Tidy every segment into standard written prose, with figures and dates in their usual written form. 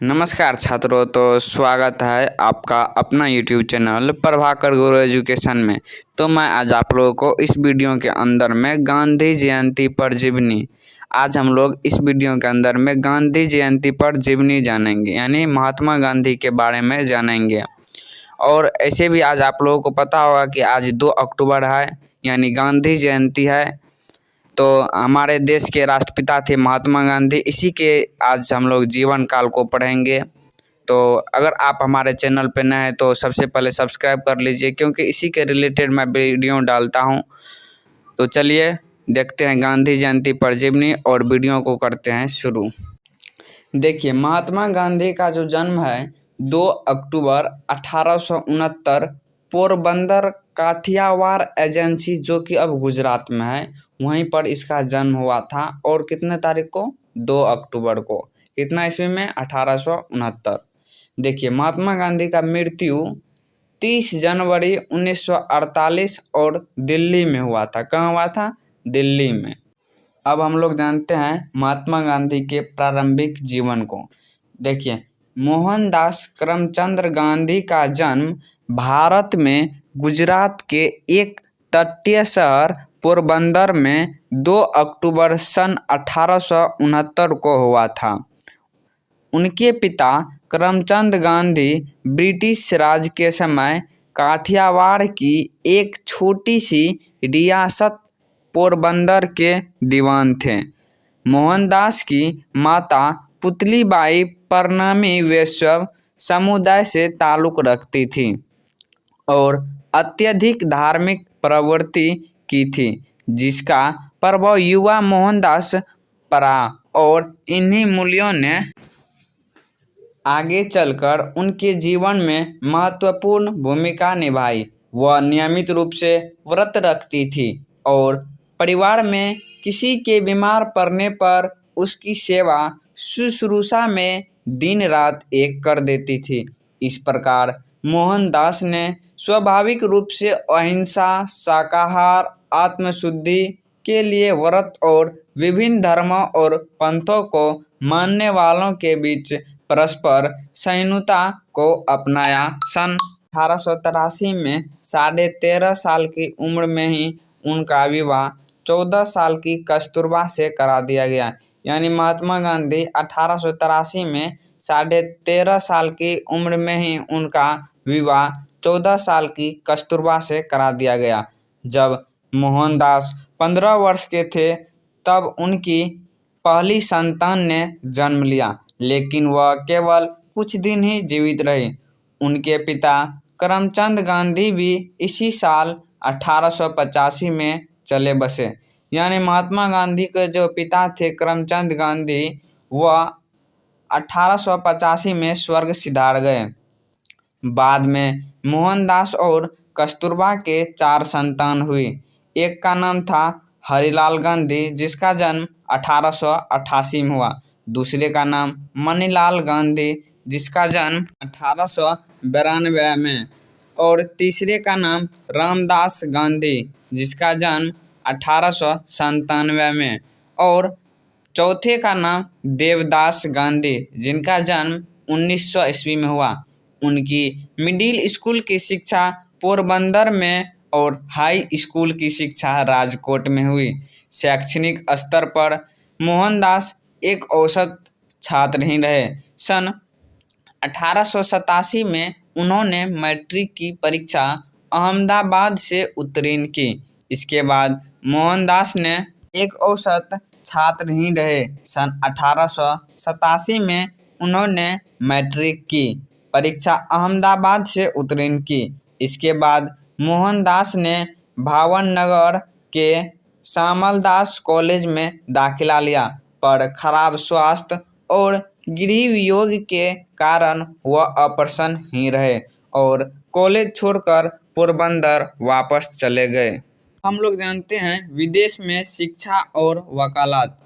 नमस्कार छात्रों, तो स्वागत है आपका अपना YouTube चैनल प्रभाकर गुरु एजुकेशन में। तो मैं आज आप लोगों को इस वीडियो के अंदर में गांधी जयंती पर जीवनी आज हम लोग इस वीडियो के अंदर में गांधी जयंती पर जीवनी जानेंगे, यानी महात्मा गांधी के बारे में जानेंगे। और ऐसे भी आज आप लोगों को पता होगा कि आज 2 अक्टूबर है, यानी गांधी जयंती है। तो हमारे देश के राष्ट्रपिता थे महात्मा गांधी, इसी के आज हम लोग जीवन काल को पढ़ेंगे। तो अगर आप हमारे चैनल पे नए हैं तो सबसे पहले सब्सक्राइब कर लीजिए, क्योंकि इसी के रिलेटेड मैं वीडियो डालता हूं। तो चलिए देखते हैं गांधी जयंती पर जीवनी और वीडियो को करते हैं शुरू। देखिए, महात्मा गांधी का जो जन्म है 2 अक्टूबर 1869 पोरबंदर काठियावाड़ एजेंसी, जो कि अब गुजरात में है, वहीं पर इसका जन्म हुआ था। और कितने तारीख को? 2 अक्टूबर को। कितना ईस्वी में? 1869। देखिए, महात्मा गांधी का मृत्यु 30 जनवरी 1948 और दिल्ली में हुआ था। कहाँ हुआ था? दिल्ली में। अब हम लोग जानते हैं महात्मा गांधी के प्रारंभिक जीवन को। देखिए, मोहनदास करमचंद गांधी का जन्म भारत में गुजरात के एक तटीय शहर पोरबंदर में 2 अक्टूबर सन 1869 को हुआ था। उनके पिता करमचंद गांधी ब्रिटिश राज के समय काठियावाड़ की एक छोटी सी रियासत पोरबंदर के दीवान थे। मोहनदास की माता पुतलीबाई परिणामी वैश्य समुदाय से ताल्लुक रखती थी और अत्यधिक धार्मिक प्रवृत्ति की थी, जिसका प्रभाव युवा मोहनदास पड़ा और इन्हीं मूल्यों ने आगे चलकर उनके जीवन में महत्वपूर्ण भूमिका निभाई। वह नियमित रूप से व्रत रखती थी और परिवार में किसी के बीमार पड़ने पर उसकी सेवा शुश्रूषा में दिन रात एक कर देती थी। इस प्रकार मोहनदास ने स्वाभाविक रूप से अहिंसा, शाकाहार, आत्मशुद्धि के लिए व्रत और विभिन्न धर्मों और पंथों को मानने वालों के बीच परस्पर सहिष्णुता को अपनाया। सन 1883 में 13.5 साल की उम्र में ही उनका विवाह 14 साल की कस्तूरबा से करा दिया गया। यानी महात्मा गांधी 1883 में 13.5 साल की उम्र में ही उनका विवाह 14 साल की कस्तूरबा से करा दिया गया। जब मोहनदास 15 वर्ष के थे तब उनकी पहली संतान ने जन्म लिया, लेकिन वह केवल कुछ दिन ही जीवित रही। उनके पिता करमचंद गांधी भी इसी साल 1885 में चले बसे। यानी महात्मा गांधी के जो पिता थे करमचंद गांधी, वह 1885 में स्वर्ग सिधार गए। बाद में मोहनदास और कस्तूरबा के 4 संतान हुई। एक का नाम था हरिलाल गांधी, जिसका जन्म 1888 में हुआ। दूसरे का नाम मनीलाल गांधी, जिसका जन्म 1892 में। और तीसरे का नाम रामदास गांधी, जिसका जन्म 1897 में। और चौथे का नाम देवदास गांधी, जिनका जन्म 1900 ईस्वी में हुआ। उनकी मिडिल स्कूल की शिक्षा पोरबंदर में और हाई स्कूल की शिक्षा राजकोट में हुई। शैक्षणिक स्तर पर मोहनदास एक औसत छात्र ही रहे। सन 1887 में उन्होंने मैट्रिक की परीक्षा अहमदाबाद से उत्तीर्ण की। इसके बाद मोहनदास ने एक औसत छात्र ही रहे। सन 1887 में उन्होंने मैट्रिक की परीक्षा अहमदाबाद से उत्तीर्ण की। इसके बाद मोहनदास ने भावनगर के श्यामलदास कॉलेज में दाखिला लिया, पर खराब स्वास्थ्य और गृह वियोग के कारण वह अप्रसन्न ही रहे और कॉलेज छोड़कर पोरबंदर वापस चले गए। हम लोग जानते हैं विदेश में शिक्षा और वकालत।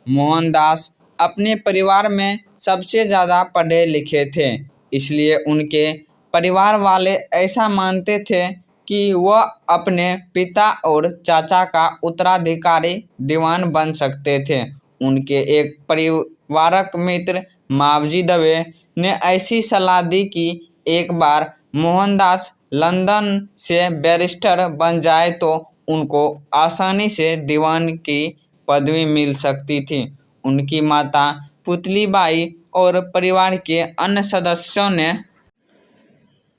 मोहनदास अपने परिवार में सबसे ज़्यादा पढ़े लिखे थे, इसलिए उनके परिवार वाले ऐसा मानते थे कि वह अपने पिता और चाचा का उत्तराधिकारी दीवान बन सकते थे। उनके एक परिवारक मित्र मावजी दवे ने ऐसी सलाह दी कि एक बार मोहनदास लंदन से बैरिस्टर बन जाए तो उनको आसानी से दीवान की पदवी मिल सकती थी। उनकी माता पुतलीबाई और परिवार के अन्य सदस्यों ने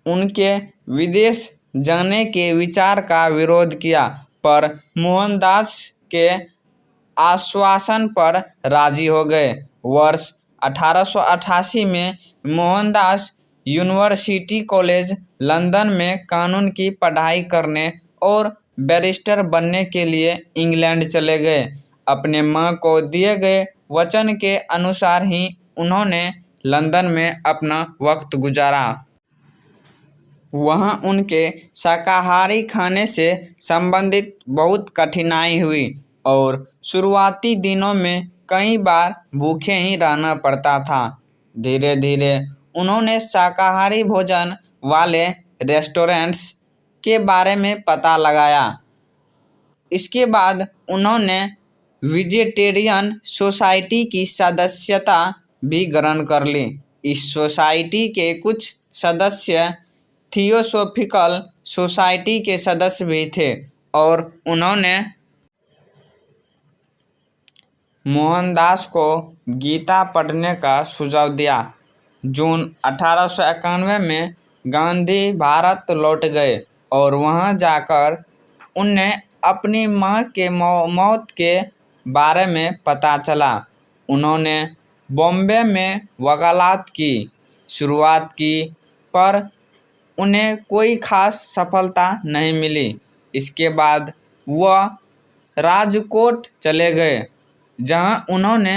उनके विदेश जाने के विचार का विरोध किया, पर मोहनदास के आश्वासन पर राजी हो गए। वर्ष 1888 में मोहनदास यूनिवर्सिटी कॉलेज लंदन में कानून की पढ़ाई करने और बैरिस्टर बनने के लिए इंग्लैंड चले गए। अपने मां को दिए गए वचन के अनुसार ही उन्होंने लंदन में अपना वक्त गुजारा। वहाँ उनके शाकाहारी खाने से संबंधित बहुत कठिनाई हुई और शुरुआती दिनों में कई बार भूखे ही रहना पड़ता था। धीरे धीरे उन्होंने शाकाहारी भोजन वाले रेस्टोरेंट्स के बारे में पता लगाया। इसके बाद उन्होंने वेजिटेरियन सोसाइटी की सदस्यता भी ग्रहण कर ली। इस सोसाइटी के कुछ सदस्य थियोसॉफिकल सोसाइटी के सदस्य भी थे और उन्होंने मोहनदास को गीता पढ़ने का सुझाव दिया। जून 1891 में गांधी भारत लौट गए और वहां जाकर उन्हें अपनी मां के मौत के बारे में पता चला। उन्होंने बॉम्बे में वकालत की शुरुआत की, पर उन्हें कोई खास सफलता नहीं मिली। इसके बाद वह राजकोट चले गए, जहां उन्होंने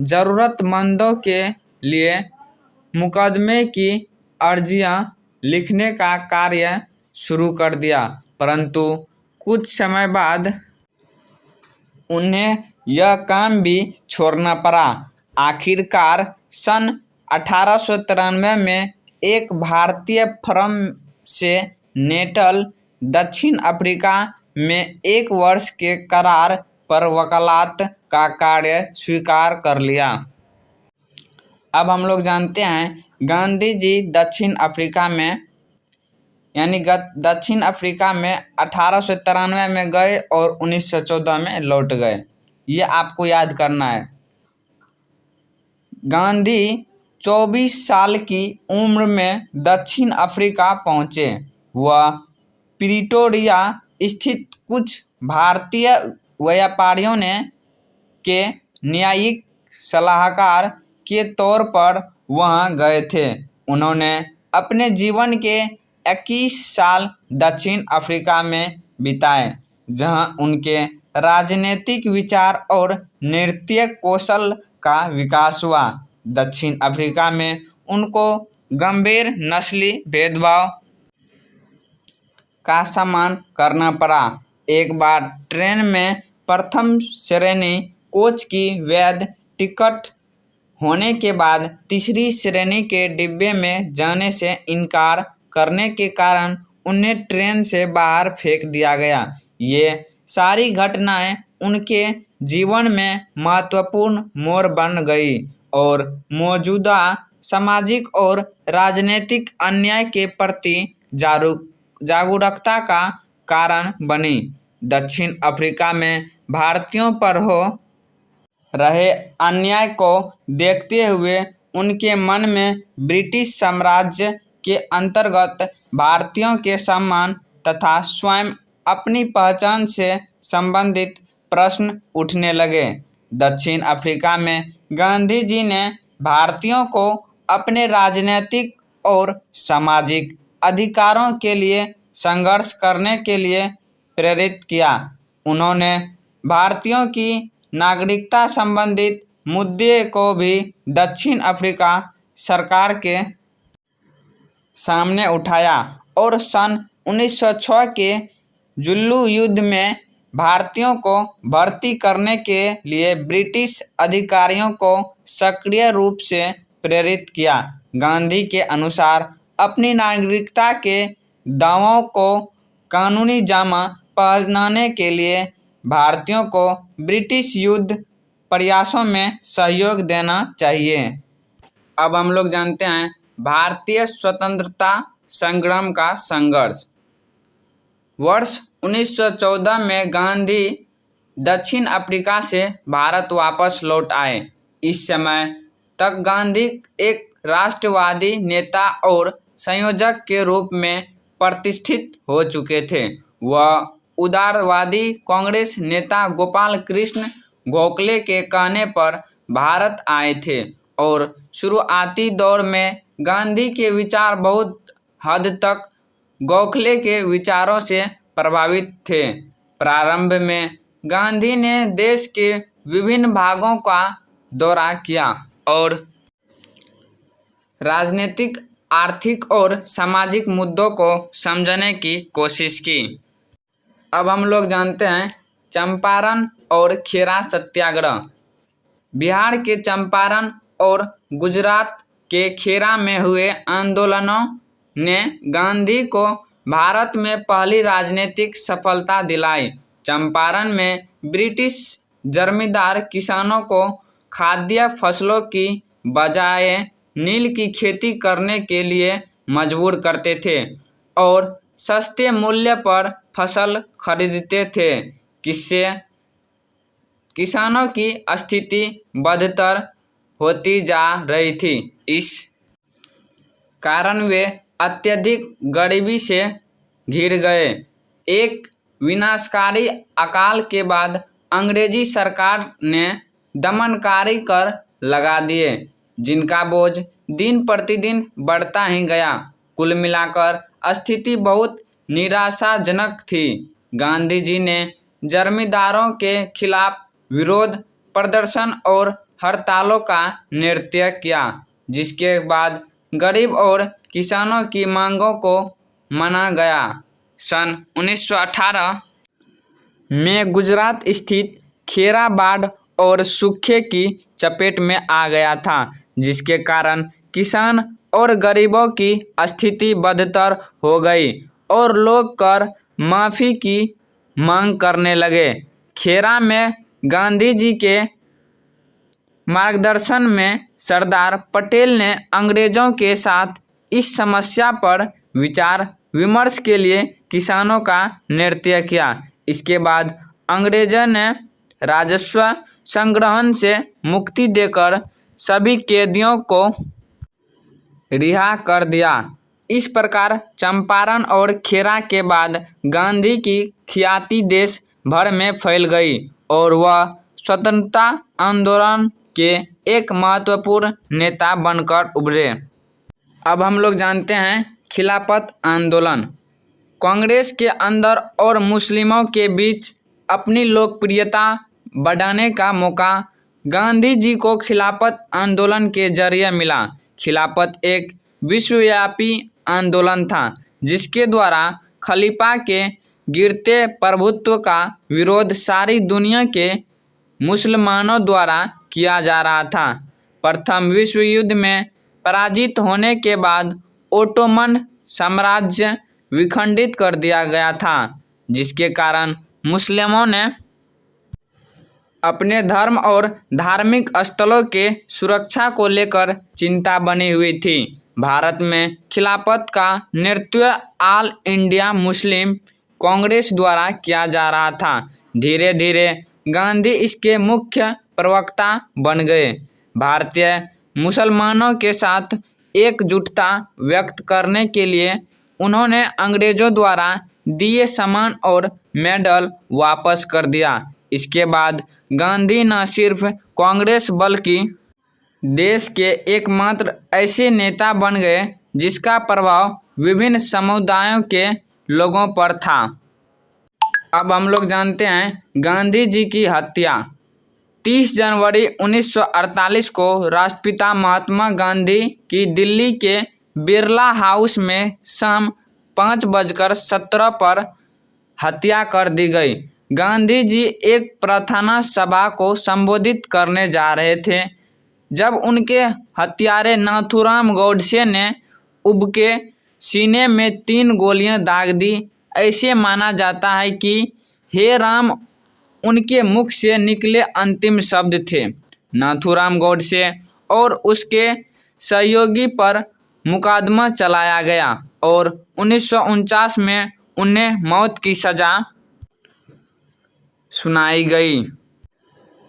ज़रूरतमंदों के लिए मुकदमे की अर्जियां लिखने का कार्य शुरू कर दिया, परंतु कुछ समय बाद उन्हें यह काम भी छोड़ना पड़ा। आखिरकार सन 1893 में एक भारतीय फर्म से नेटल दक्षिण अफ्रीका में 1 वर्ष के करार पर वकालत का कार्य स्वीकार कर लिया। अब हम लोग जानते हैं गांधी जी दक्षिण अफ्रीका में दक्षिण अफ्रीका में 1893 में गए और 1914 में लौट गए। ये आपको याद करना है। गांधी 24 साल की उम्र में दक्षिण अफ्रीका पहुंचे। वह प्रिटोरिया स्थित कुछ भारतीय व्यापारियों ने के न्यायिक सलाहकार के तौर पर वहां गए थे। उन्होंने अपने जीवन के 21 साल दक्षिण अफ्रीका में बिताए, जहां उनके राजनीतिक विचार और नृत्य कौशल का विकास हुआ। दक्षिण अफ्रीका में उनको गंभीर नस्ली भेदभाव का सामना करना पड़ा। एक बार ट्रेन में प्रथम श्रेणी कोच की वैध टिकट होने के बाद तीसरी श्रेणी के डिब्बे में जाने से इनकार करने के कारण उन्हें ट्रेन से बाहर फेंक दिया गया। ये सारी घटनाएं उनके जीवन में महत्वपूर्ण मोड़ बन गई और मौजूदा सामाजिक और राजनीतिक अन्याय के प्रति जागरूकता का कारण बनी। दक्षिण अफ्रीका में भारतीयों पर हो रहे अन्याय को देखते हुए उनके मन में ब्रिटिश साम्राज्य के अंतर्गत भारतीयों के सम्मान तथा स्वयं अपनी पहचान से संबंधित प्रश्न उठने लगे। दक्षिण अफ्रीका में गांधी जी ने भारतीयों को अपने राजनीतिक और सामाजिक अधिकारों के लिए संघर्ष करने के लिए प्रेरित किया। उन्होंने भारतीयों की नागरिकता संबंधित मुद्दे को भी दक्षिण अफ्रीका सरकार के सामने उठाया और सन 1906 के जुल्लू युद्ध में भारतीयों को भर्ती करने के लिए ब्रिटिश अधिकारियों को सक्रिय रूप से प्रेरित किया। गांधी के अनुसार अपनी नागरिकता के दावों को कानूनी जामा पहनाने के लिए भारतीयों को ब्रिटिश युद्ध प्रयासों में सहयोग देना चाहिए। अब हम लोग जानते हैं भारतीय स्वतंत्रता संग्राम का संघर्ष। वर्ष 1914 में गांधी दक्षिण अफ्रीका से भारत वापस लौट आए। इस समय तक गांधी एक राष्ट्रवादी नेता और संयोजक के रूप में प्रतिष्ठित हो चुके थे। वह उदारवादी कांग्रेस नेता गोपाल कृष्ण गोखले के कहने पर भारत आए थे और शुरुआती दौर में गांधी के विचार बहुत हद तक गोखले के विचारों से प्रभावित थे। प्रारंभ में गांधी ने देश के विभिन्न भागों का दौरा किया और राजनीतिक, आर्थिक और सामाजिक मुद्दों को समझने की कोशिश की। अब हम लोग जानते हैं चंपारण और खेरा सत्याग्रह। बिहार के चंपारण और गुजरात के खेरा में हुए आंदोलनों ने गांधी को भारत में पहली राजनीतिक सफलता दिलाई। चंपारण में ब्रिटिश जमींदार किसानों को खाद्य फसलों की बजाय नील की खेती करने के लिए मजबूर करते थे और सस्ते मूल्य पर फसल खरीदते थे, जिससे किसानों की स्थिति बदतर होती जा रही थी। इस कारण वे अत्यधिक गरीबी से घिर गए। एक विनाशकारी अकाल के बाद अंग्रेजी सरकार ने दमनकारी कर लगा दिए, जिनका बोझ दिन प्रतिदिन बढ़ता ही गया। कुल मिलाकर स्थिति बहुत निराशाजनक थी। गांधी जी ने जमींदारों के खिलाफ विरोध प्रदर्शन और हड़तालों का नृत्य किया, जिसके बाद गरीब और किसानों की मांगों को माना गया। सन 1918 में गुजरात स्थित खेरा बाढ़ और सूखे की चपेट में आ गया था, जिसके कारण किसान और गरीबों की स्थिति बदतर हो गई और लोग कर माफी की मांग करने लगे। खेरा में गांधी जी के मार्गदर्शन में सरदार पटेल ने अंग्रेजों के साथ इस समस्या पर विचार विमर्श के लिए किसानों का नृत्य किया। इसके बाद अंग्रेजों ने राजस्व संग्रहण से मुक्ति देकर सभी कैदियों को रिहा कर दिया। इस प्रकार चंपारण और खेरा के बाद गांधी की ख्याति देश भर में फैल गई और वह स्वतंत्रता आंदोलन के एक महत्वपूर्ण नेता बनकर उभरे। अब हम लोग जानते हैं खिलाफत आंदोलन। कांग्रेस के अंदर और मुस्लिमों के बीच अपनी लोकप्रियता बढ़ाने का मौका गांधी जी को खिलाफत आंदोलन के जरिए मिला। खिलाफत एक विश्वव्यापी आंदोलन था, जिसके द्वारा खलीफा के गिरते प्रभुत्व का विरोध सारी दुनिया के मुसलमानों द्वारा किया जा रहा था। प्रथम विश्व युद्ध में पराजित होने के बाद ओटोमन साम्राज्य विखंडित कर दिया गया था, जिसके कारण मुस्लिमों ने अपने धर्म और धार्मिक स्थलों के सुरक्षा को लेकर चिंता बनी हुई थी। भारत में खिलाफत का नेतृत्व ऑल इंडिया मुस्लिम कांग्रेस द्वारा किया जा रहा था। धीरे धीरे गांधी इसके मुख्य प्रवक्ता बन गए। भारतीय मुसलमानों के साथ एकजुटता व्यक्त करने के लिए उन्होंने अंग्रेजों द्वारा दिए सम्मान और मेडल वापस कर दिया। इसके बाद गांधी न सिर्फ कांग्रेस बल्कि देश के एकमात्र ऐसे नेता बन गए जिसका प्रभाव विभिन्न समुदायों के लोगों पर था। अब हम लोग जानते हैं गांधी जी की हत्या। 30 जनवरी 1948 को राष्ट्रपिता महात्मा गांधी की दिल्ली के बिरला हाउस में शाम 5:17 पर हत्या कर दी गई। गांधी जी एक प्रार्थना सभा को संबोधित करने जा रहे थे जब उनके हत्यारे नाथूराम गोडसे ने उनके सीने में 3 गोलियां दाग दी। ऐसे माना जाता है कि हे राम उनके मुख से निकले अंतिम शब्द थे। नाथूराम गोडसे और उसके सहयोगी पर मुकदमा चलाया गया और 1949 में उन्हें मौत की सज़ा सुनाई गई।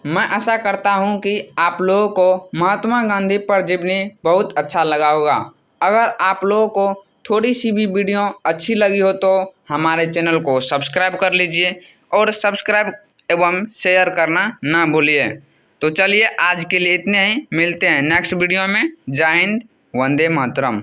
मैं आशा करता हूं कि आप लोगों को महात्मा गांधी पर जीवनी बहुत अच्छा लगा होगा। अगर आप लोगों को थोड़ी सी भी वीडियो अच्छी लगी हो तो हमारे चैनल को सब्सक्राइब कर लीजिए और सब्सक्राइब एवं शेयर करना ना भूलिए। तो चलिए आज के लिए इतने ही, मिलते हैं नेक्स्ट वीडियो में। जय हिंद, वंदे मातरम।